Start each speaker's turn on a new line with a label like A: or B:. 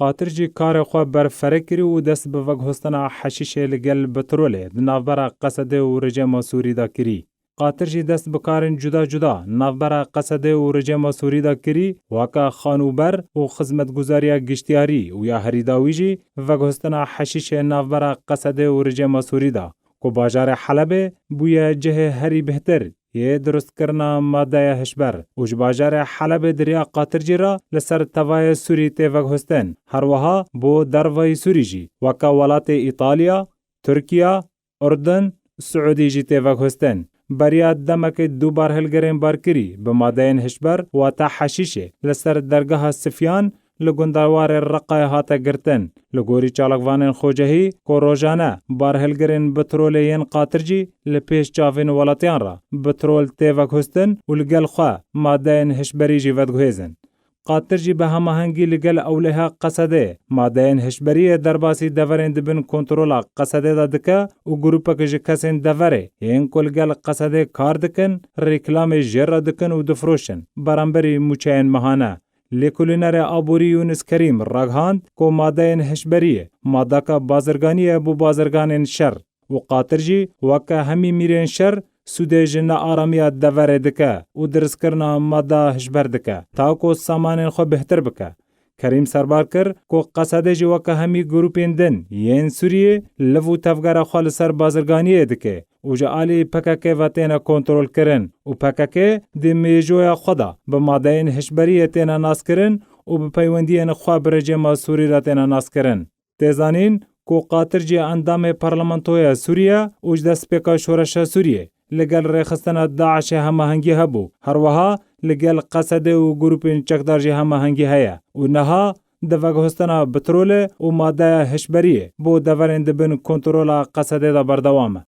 A: قاتر جی کار خو برفره کری و دست به وگهستنا حشیش لگل بتروله نافبرا قصده و رژیم سوری دا کری. قاتر جی دست بکارن جدا جدا نافبرا قصده و رژیم سوری دا کری واکا خانوبر و خدمتگزاری گشتیاری و یا هریداوی جی وگهستنا حشیش نافبرا قصده و رژیم سوری دا کو باجار حلب بویا جه هری بهتر یه درست کرنا ماده هشبر اوج باجار حلب دریا قاتر جی را لسر توای سوری تی وگهستن هر وها بو دروای سوری جی وکا ولات ایطالیا، ترکیه، اردن، سعودی جی تی وگهستن بریا دمک دو بار هلگرین بار کری به ماده هشبر و تا حشیشه لسر درگاه سفیان لگندوار رقای هاتا گرتن لگوری چالکوانین خوجهی کو روزانه بار هلگرین بترولین قاتر جی لپیش چاوین ولاتیان را بترول تیوک هستن و لگل خواه ماده هشبری جی ودگویزن. قاتر جی به هماهنگی لگل اولها قصده ماده هشبری درباسی دورین دبن کنترولا قصده دادکه و گروپک جی کسین دوره این کل گل قصده کار دکن ریکلام جر دکن و دفروشن برانبری موچین مهانه لیکولینر آبوری یونس کریم راگهاند کو ماده هشبریه ماده که بازرگانیه بو بازرگانین شر و قاتر جی وکه همی میرین شر سوده جن آرامی دوره دکه و درس کرنا ماده هشبر دکه تا کو سامانین خو بهتر بکه. کریم سربار کر کو قصده جی وکه همی گروپین دن ین سوریه لفو تفگر خال سر بازرگانیه دکه و جعالی پکک واتینا کنترول کرن و پکک دی میجویا خدا به مادین هشبریه تینا ناس کرن و به پیوندین خواه برجم سوری را تینا ناس کرن. تیزانین کو قاتر جی اندام پارلمانتوی سوریه و جدست پکا شورش سوریه لگل ریخستن داعش هماهنگی هبو هر وها لگل قصده و گروپین چکدار جی هماهنگی هیا و نها دوگهستنا بترول و ماده هشبریه بو دورین دبن کنترولا قصده دا بردوامه.